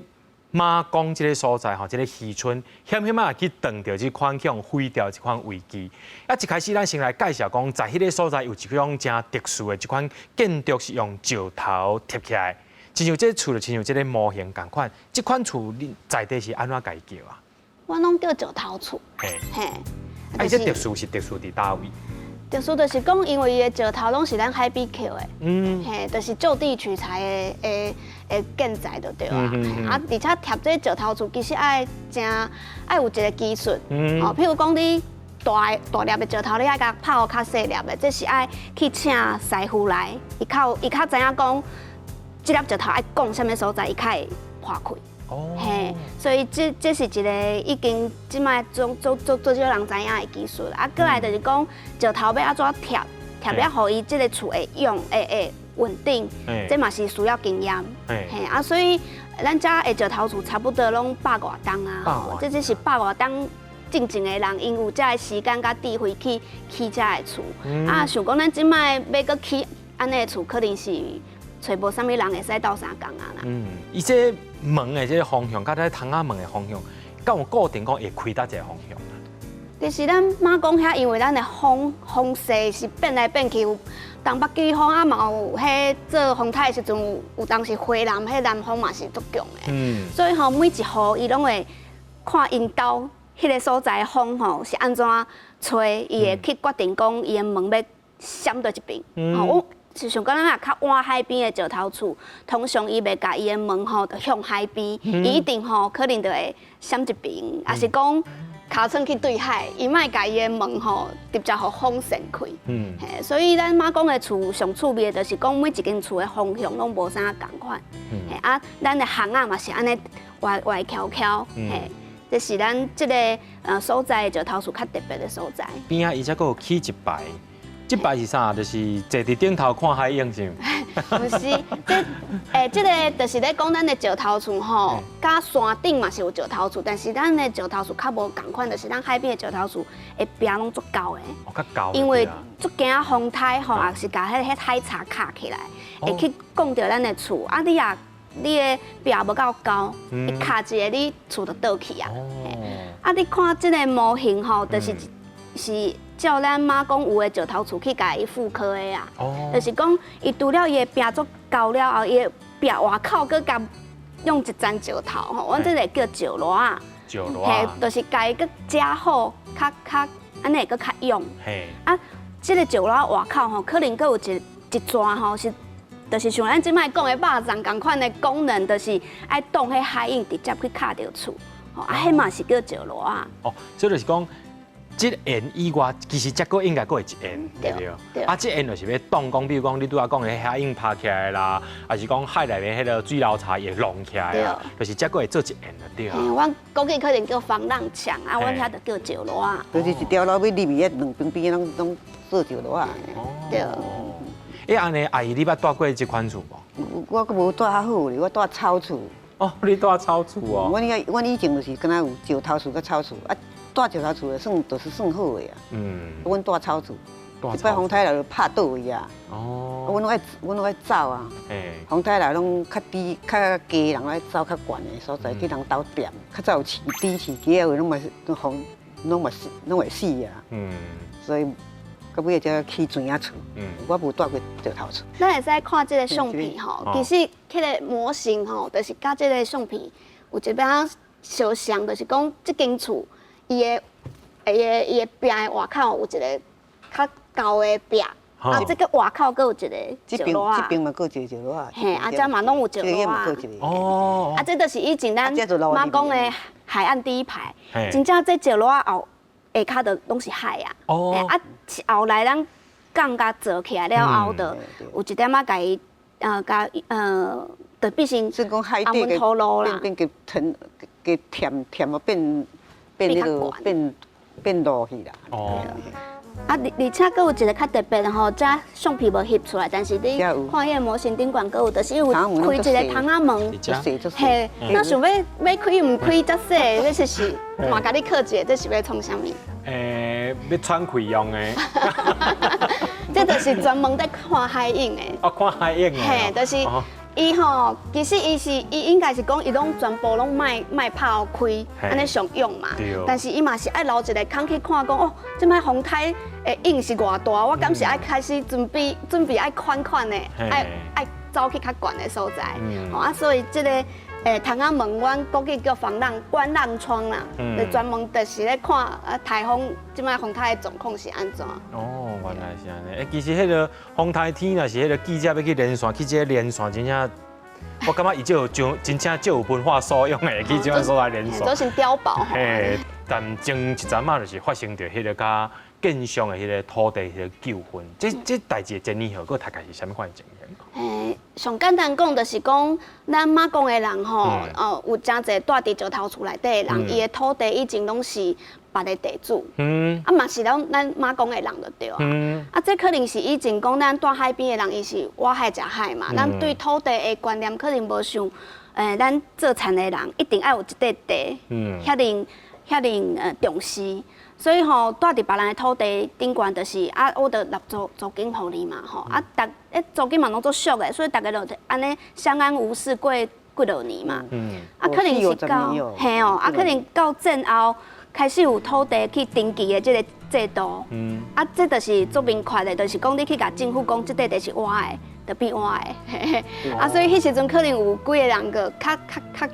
马公这个所在吼，这个渔村险啊去断掉这款向毁掉这款危机。一开始咱先来介绍讲，在迄个所在有一种真特殊的这款建筑是用石头贴起来，亲像这厝就亲像这个模型同款。这款厝你在地是安怎介叫啊？我拢叫石头厝。嘿，嘿。这特殊是特殊伫倒位？特殊就是讲，因为伊的石头拢是咱海边捡的，嘿，就是就地取材的建材就对啊。而且贴这石头厝，其实爱有一个技术，譬如讲你大粒的石头，你爱甲拍好较细粒的，这是爱去请师傅来，伊较知影讲，这粒石头爱讲什么所在，伊较会破开。嘿，所以这是一个已经即摆做少人知影的技术。过来就是讲石头要安怎贴了，互伊这个厝会用会稳定，这嘛是需要经验。嘿，所以咱遮的石头厝差不多拢100多栋啊，这只是100多栋进前的人，因有遮个时间甲智慧去起遮个厝。想讲咱即摆要搁起安尼的厝，可能是找无啥物人会使斗相共啊啦。伊这门的这个方向，甲咱窗仔门的方向，敢有固定讲会开到一个方向？其实咱马公遐，因为咱的风势是变来变去，有东北季风啊，嘛有迄做风台的时阵有当时回南，迄南风嘛是足强的。所以吼，每一户伊拢会看因兜迄个所在的风吼是安怎吹，伊会去决定讲伊的门要闪倒一边。我是想讲，咱若较晏海边的石头厝，通常伊袂甲伊的门吼向海边，伊一定吼可能就会闪一边，也是讲。尻川去对海，伊莫家己的门吼直接互风扇开。所以咱马公的厝上趣味的就是讲每一间厝的方向拢无啥共款。咱的巷仔嘛是安尼歪翘翘。这是咱这个所在的石头厝较特别的所在。边啊，伊才阁有起一排，这排是啥？就是坐伫顶头看海影是？不是，这个就是咧讲咱的石头厝吼，甲山顶嘛是有石头厝，但是咱的石头厝较无共款，就是咱海边的石头厝的壁拢足高的。较高。因为足惊风台吼，也是甲迄海茶卡起来，会去讲到咱的厝。啊，你的壁无够高，一卡一个你厝就倒去啊。啊，你看这个模型吼，就是照咱马公有的石头厝去甲伊复刻的啊，就是讲伊除了伊的壁足高了后，伊的壁外口佮甲用一层石头吼，阮这个叫石螺啊。石螺啊。就是甲伊佮加好，较安尼佮较用。啊，这个石螺外口吼，可能佮有一撮吼是，就是像咱即摆讲的肉粽共款的功能，就是爱挡迄海影直接去卡着厝。啊，迄嘛是叫石螺啊。所以就是讲。这沿以外，其实才个应该个会一沿，对不对？啊，这沿就是要挡讲，比如讲你拄仔讲的海影拍起来啦，还是讲海内面迄个水流差会弄起来啊，就是才个会做一沿就对啊。阮估计可能叫防浪墙啊，阮遐就叫石螺啊。就是一条路尾里面两边边拢做石螺啊。对。安尼阿姨，你捌住过这款厝无？我阁无住较好咧，我住草厝。你住草厝哦？阮以前就是敢若有石头厝甲草厝啊。住石头厝就是算好的啊。阮住草厝，一摆风台来就拍倒位啊。阮拢爱走啊。风台来拢较低、较低人爱走较悬的所在，去人兜踮，较早有市低市低的话，拢会死啊。所以到尾才起砖仔厝。我无住过石头厝。咱会使看这个相片吼，其实迄个模型吼，就是甲这个相片有一边相像，就是讲这间厝。伊的壁的外口有一个较高的壁，啊，这个外口阁有一个石螺啊。这边嘛阁有一个石螺啊。啊，这嘛拢有石螺啊。啊，这就是以前咱马公的海岸第一排，真正这石螺后下骹就拢是海啊。啊，后来咱港甲做起来了后，就有一点仔甲伊就变成阿门头路啦。变甜啊变落去啦。啊，而且阁有一个较特别的吼，这相片无翕出来，但是你看迄个模型顶管阁有，就是有开一个窗仔门，嘿，那想要开唔开则细，这就是嘛甲你克一个，这是要创啥物？要喘气用的。这就是专门在看海影的。看海影的。嘿，就是。伊吼，其实伊应该是讲伊拢全部拢卖拍开，安尼上用嘛。但是伊嘛是爱留一个空去看讲哦，即摆风台的影是偌大，我敢是爱开始准备爱宽的，爱走去较悬的所在。啊，所以这个窗仔门，阮估计叫观浪窗啦，就专门就是咧看台风即摆风台的状况是安怎。原来是安尼。其实迄个风台天，若是迄个记者要去连线，去这个连线真正，我感觉伊就真正就有文化素养的，去这款所在连线。都是碉堡。但前一阵仔就是发生着迄个甲建商的迄个土地迄个纠纷，这代志前年后，佮大概是啥物款情形？上简单讲，就是讲咱马公的人吼，有真侪住伫石头厝内底的人，伊的土地以前拢是别的地主，啊嘛是咱马公的人就对啊。啊，这可能是以前讲咱住海边的人，伊是挖海食海嘛，咱对土地的观念可能无像咱做田的人一定要有一块地，遐尼重视。所以吼，住伫别人的土地顶悬，就是我就纳租金互你嘛吼，租金嘛拢做俗的，所以大家就安尼相安无事过几落年嘛。可能是到可能到战后，开始有土地去登记的这个制度。啊，这就是做明确的，就是讲你去甲政府讲，这块地是我的，就变我的。啊，所以迄时阵可能有几个人个较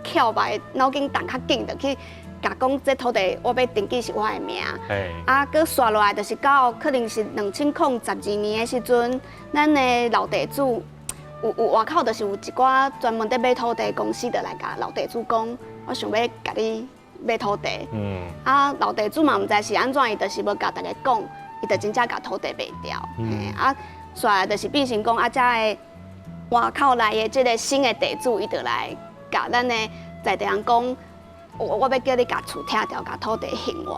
巧吧，脑筋动较紧，就去甲讲这土地我要登记是我的名。啊，佮刷落来就是到可能是2012年的时阵，咱的老地主有外口就是有一寡专门在买土地公司的来甲老地主讲，我想要甲你买土地。啊，老地主嘛毋知是安怎，伊就是要甲大家讲，伊就真正甲土地卖掉。啊，刷来就是变成讲啊，遮的外口来的即个新的地主，伊就来甲咱的在地人讲。我要叫你甲厝拆掉，甲土地还我。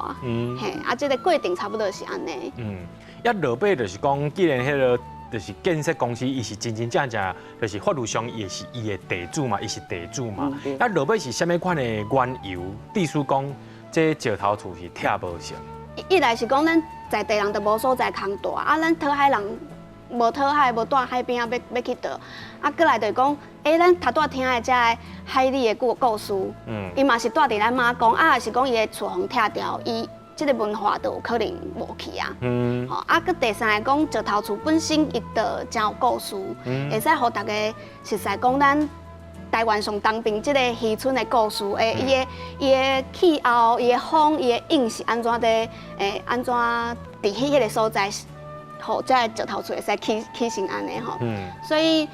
啊，这个过程差不多是安尼。要落尾就是讲，既然迄个就是建设公司，伊是真正，就是法律上也是伊的地主嘛，伊是地主嘛。啊，落尾是啥物款的缘由？地书讲，这石头厝是拆无成。一来是讲咱在地人都无所在空大，啊，咱讨海人无讨海，无住海边啊，要去倒。啊，过来就是讲。咱头拄听的这海里的故事，伊嘛是住伫咱妈宫，啊，是讲伊的厝互拆掉，伊即个文化就有可能无去啊。啊，佮第三个讲石头厝本身伊就真有故事，会使互大家实在讲咱台湾上东边即个渔村的故事，伊的气候、伊的风、伊的影是安怎的，安怎伫迄个所在，互这石头厝会使起成安尼吼。所以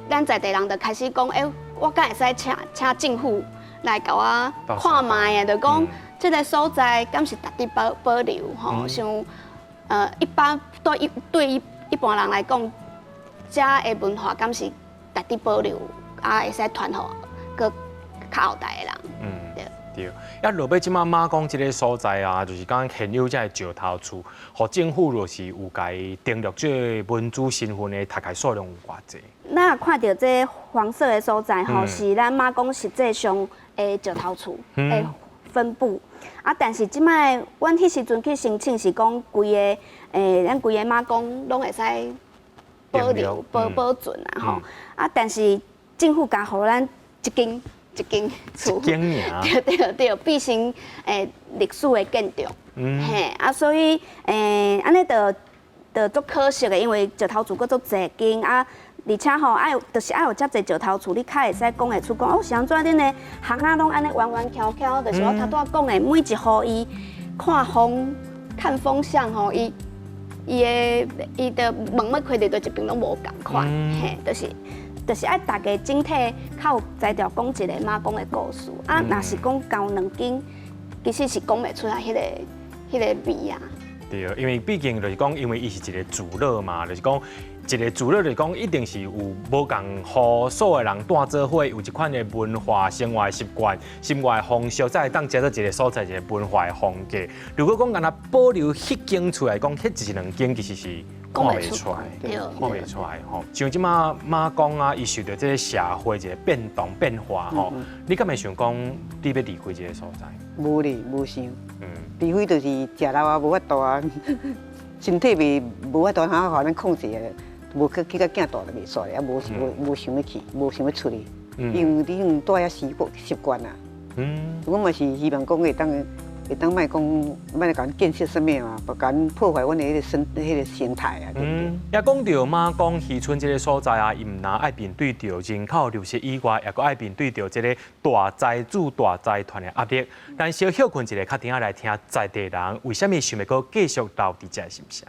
咱在地人就开始讲，我敢会使请政府来甲我看卖的，就讲这个所在敢是值得保留吼。像一般对一般人来讲，遮的文化敢是值得保留，啊会使传互个较后代的人。对，啊落尾即马马公即个所在啊，就是讲现有这石头厝，互政府就是有甲伊登录这文主身份的大概数量有偌济？咱看到这黄色的所在吼，是咱马公实际上的石头厝的分布。啊，但是即摆阮迄时阵去申请是讲规个咱规个马公拢会使保留保存啊吼。啊，但是政府甲互咱一间厝，对，变成历史的建筑，啊，所以安尼就足可惜的，因为石头厝佫足侪间啊，而且吼就是爱有遮侪石头厝，你较会使讲会出讲，是安怎恁的巷仔拢安尼弯弯翘翘，就是我头拄仔讲的，每一户伊看风向吼，伊的门要开伫倒一边拢无共款，就是爱大家整体较有才调讲一个马公的故事啊，若是讲交两间，其实是讲袂出来迄个味啊。对，因为毕竟就是讲，因为伊是一个聚落嘛，就是讲一个聚落，就是讲一定是有无共互所有人住做伙，有一款的文化、生活习惯、生活方式，才会当接到一个所在一个文化的风格。如果讲干那保留迄间厝来讲，迄一两间其实是。看袂出来，看袂出来吼。像即马马公啊，伊受到这个社会一个变动变化吼，你敢会想讲你要离开这个所在？无哩，无想。除非就是食老啊，无法度啊，身体无法度，通互咱控制的，无去到囝大就袂煞咧，啊无想要去，无想要出去，因为你住遐习惯啊。我嘛是希望讲会当卖讲，卖甲建设什么嘛，不敢破坏阮的迄个生态啊，对不对？也讲到马公渔村这个所在啊，伊唔但爱面对着人口流失以外，也阁爱面对着这个大财主、大财团的压力。咱小休困一下，较听下来听在地人为虾米想要阁继续留伫这是不是？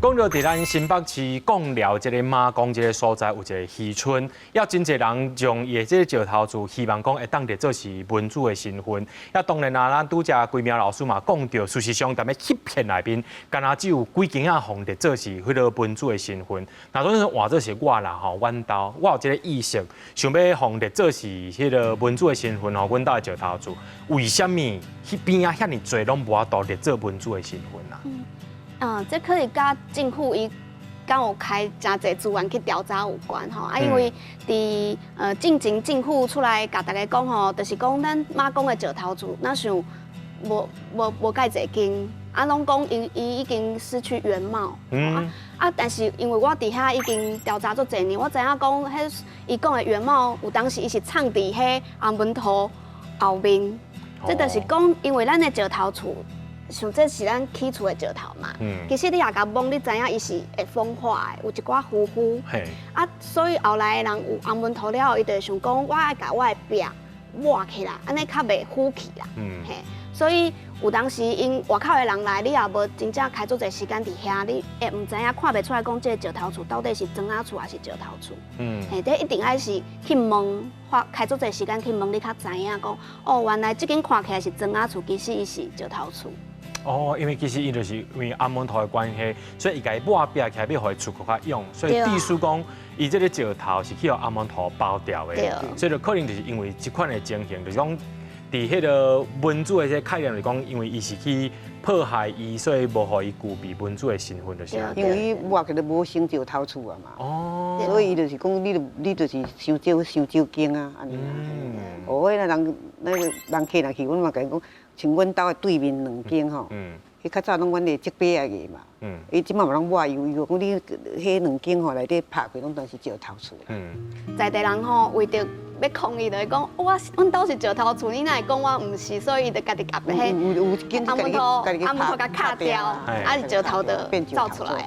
讲到伫咱新北市贡寮这个马公这个所在有一个渔村，也真侪人将伊的这个石头厝，希望讲会当着做是文主的身份。也当然啦，咱拄则规名老师嘛讲到，事实上踮咧迄片内面，敢若只有几间房着做是迄个文主的身份。那当然换做是我啦吼，阮兜我有这个意识，想要房着做是迄个文主的身份吼，阮兜的石头厝，为虾米迄边啊遐尼侪拢无法度着做文主的身份啊？这可能甲政府伊敢有开真侪资源去调查有关吼啊，因为伫进前政府出来甲大家讲吼，就是讲咱马公的石头厝，那想无介侪间啊，拢讲伊已经失去原貌。但是因为我伫遐已经调查足侪年，我知影讲，迄伊讲的原貌，有当时伊是藏伫迄红门头后面，这就是讲，因为咱的石头厝。像这是咱起厝的石头嘛，其实你也甲摸，你知影伊是会风化的，有一寡糊糊。所以后来的人有红门头了后，伊就想讲，我爱甲我的壁抹起来，安尼较袂糊起啦。所以有当时因外口的人来，你也无真正开足侪时间伫遐，你会唔知影看袂出来讲，这个石头厝到底是砖仔厝还是石头厝。这一定爱是去问，开足侪时间去问，你较知影讲，哦，原来这间看起来是砖仔厝，其实伊是石头厝。因为其实伊就是因为红门头的关系，所以伊家抹壁起来要互伊厝更较勇，所以地书讲伊这个石头是去互红门头包掉的，所以就可能就是因为这款的情形，就是讲伫迄个文主的这概念来讲，因为伊是去迫害伊，所以无互伊具备文主的身份，就是。因为伊抹起来无成石头厝啊嘛，所以伊就是讲你就是伤少经啊，安尼。哦，迄个人客人去，阮嘛甲伊讲。像阮兜的对面2间吼，迄较早拢阮的积北个嘛，伊即摆嘛拢抹油，讲你迄2间吼内底拍过拢当是石头厝。在地人吼为着要抗议，就会讲阮兜是石头厝，你哪会讲我毋是？所以伊就家己夹迄有一间红门头甲卡掉，啊是石头的造出来。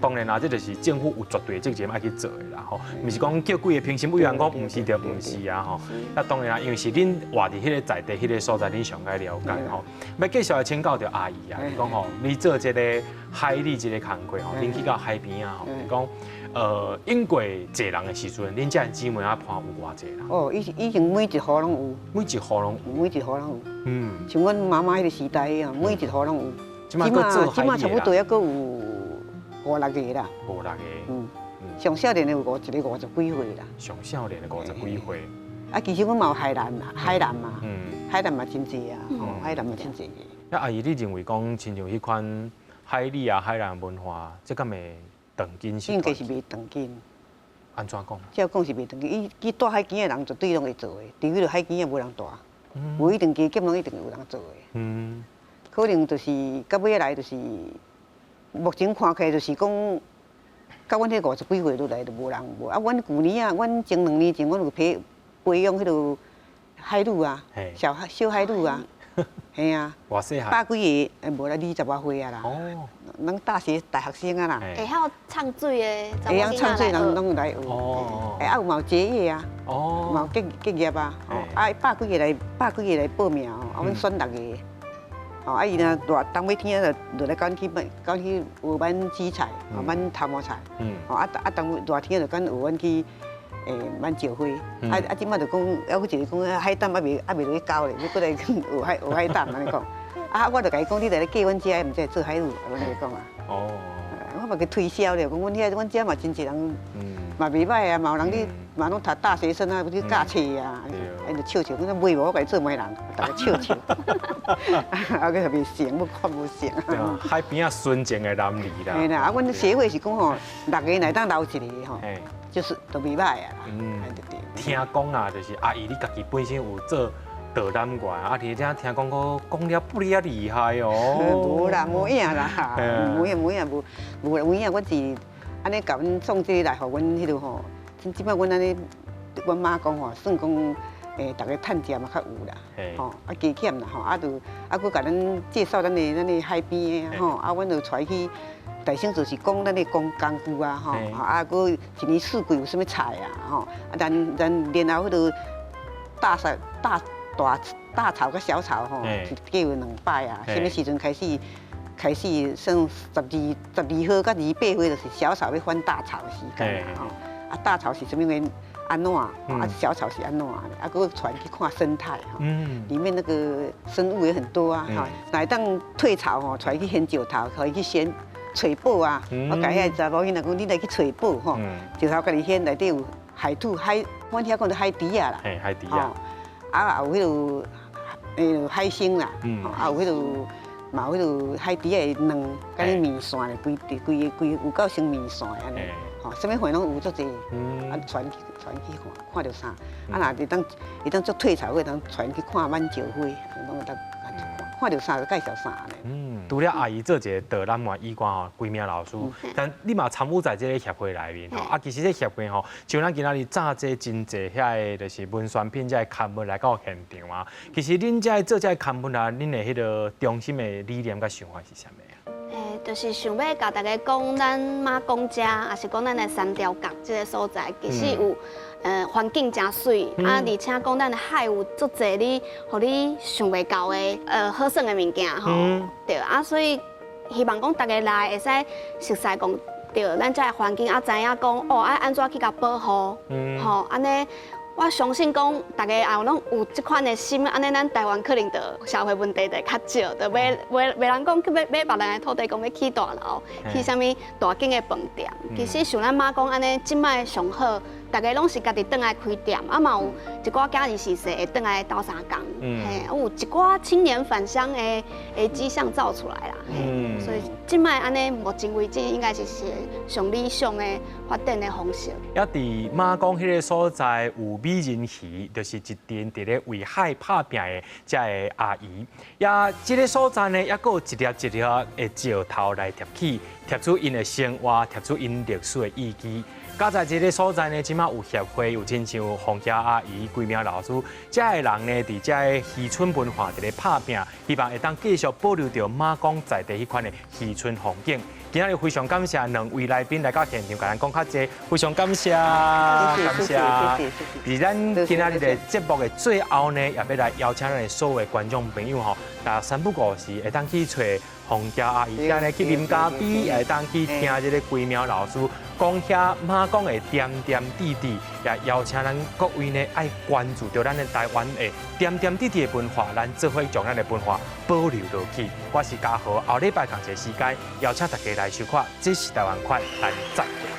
当然啦，这就是政府有绝对责任爱去做的啦吼，毋是讲叫几个评审委员讲毋是就毋是啊吼。那当然啦，因为是恁活伫迄个在地迄个所在，恁上该了解吼。要继续来请教着阿姨啊，讲吼，你做这个海里这个工作吼，恁去到海边啊吼，讲英过济人的时阵，恁这姊妹啊伴有偌济啦？哦，以前每一户拢有，每一户拢有。像阮妈妈迄个时代啊，每一户拢有。即马差不多还阁有5、6个啦。5、6个。上少年的有50几岁啦。上少年的50几岁。啊，其实阮嘛有海南嘛，海南嘛真济啊，海南嘛真济个。那阿姨，你认为讲，亲像迄款海里啊、海南文化，这敢会长紧是？应该是袂长紧。安怎讲？照讲是袂长紧，伊带海边的人绝对拢会做的，除非着海边也无人带，无一定加减拢一定有人做的。可能就是到尾来就是，目前看起来就是讲，到阮迄50几岁落来就无人无。啊，阮旧年啊，阮前2年前，阮有培养迄落海女啊，小海女啊，嘿啊，偌细汉，100几个，无啦20外岁啊啦。哦，咱大学生啊啦。会晓唱水的，会晓唱水人拢来学。哦。啊有结业啊。哦。嘛有结业啊。哦。啊100几个来报名哦，啊阮选6个。哦，啊伊若热冬尾天就来赶去学挽紫菜，挽头毛菜。哦，啊冬热天就赶学挽去挽石花。即摆就讲，还有一个讲海胆还袂落去教咧，要过来学海胆安尼讲。啊，我就甲伊讲，你来嫁阮遮，毋知做海女，安尼讲啊。哦。我嘛去推销咧，讲阮遮嘛真侪人，嘛袂歹啊，嘛有人你嘛拢读大学生啊，去教册啊，就笑，讲买无我甲伊做媒人，大家笑。啊，个特别成，我看无成。海边啊，纯情的男儿啦。嘿啦，啊，阮协会是讲吼，6个内当留一个吼，就是都袂歹啊啦。听讲啊，就是阿姨你家己本身有做导览员，啊，而且听讲讲了不哩啊厉害哦。无啦，无影啦，无影，阮是安尼甲阮创这来，互阮迄落吼，即摆阮安尼，阮妈讲吼，算讲。大家趁食嘛较有啦，吼啊加减啦吼，啊就啊佫甲咱介绍咱的海边的吼，啊阮就带去，大省就是讲咱的工具啊吼，啊佫一年四季有啥物菜啊吼，啊咱然后迄落大草甲小草吼，计有2摆啊，什么时阵开始算12号到28号就是小草要换大草的时间啦吼，啊大草是什么原安怎啊？小草是安怎啊？啊，佮传去看生态哈，里面那个生物也很多啊哈。来当退潮吼，传去掀石头，可以去掀找宝啊。我甲遐查某囡仔讲，你来去找宝吼，石头家己掀内底有海兔海，阮遐讲做海猪啊啦。海猪啊。啊，有迄落海星啦，啊有迄落嘛有迄落海猪的卵，甲你面线的规有够像面线安尼。吼，什么花拢有足济，啊传去看着啥，啊若会当做退潮，会当传去看满石花，拢会当看到啥就介绍啥呢。除了阿姨做一个导览嘛，医官吼，规名老师，但你嘛参与在这个协会内面吼。其实这协会吼，像咱今仔日早这真济遐个就是文宣品这刊物来到现场啊。其实恁这做这刊物啊，恁的迄个中心的理念甲想法是啥物啊？就是想要甲大家讲，咱马公遮，也是讲咱的三条港这个所在，其实有环境真水，而且讲咱的海有足侪你，互你想袂到的好耍的物件吼，对所以希望讲大家来会使熟悉讲对咱这个环境，知影讲爱安怎去甲保护，安尼。我相信讲，大家也拢有这款的心，安尼咱台湾可能的社会问题就较少，就袂人讲去买别人的土地，讲要起大楼，去啥物大间的饭店。其实像咱妈讲安尼，即摆上好，大家拢是家己倒来开店，嘛有一寡假日时会倒来斗相共，有一寡青年返乡的迹象造出来啦。所以即摆安尼，目前为止应该是上理想的发展的方式。也伫马公迄个所在有美人鱼，就是一阵伫咧为海拍拼的这个阿姨。也这个所在呢，也有一粒一粒的石头来贴起，贴出因的生活，贴出因历史的意义。加在这个所在呢，即马有协会，有亲像洪家阿姨、规名老师，这个人呢，伫这个渔村文化伫咧拍拼，希望会当继续保留着马公在地迄款的渔村风景。今日非常感谢两位来宾来到现场，甲咱讲较济，非常感谢，感谢。伫咱今日的节目的最后呢，也要来邀请咱的所有观众朋友吼，大家三不五时会当去找洪家阿姨，今日去啉咖啡，也会当去听这个规名老师讲遐马公的点点滴滴，也邀请咱各位呢爱关注到咱的台湾的点点滴滴的文化，咱做伙将咱的文化保留落去。我是嘉豪，后礼拜同一时间邀请大家来收看，这是台湾款，咱再见。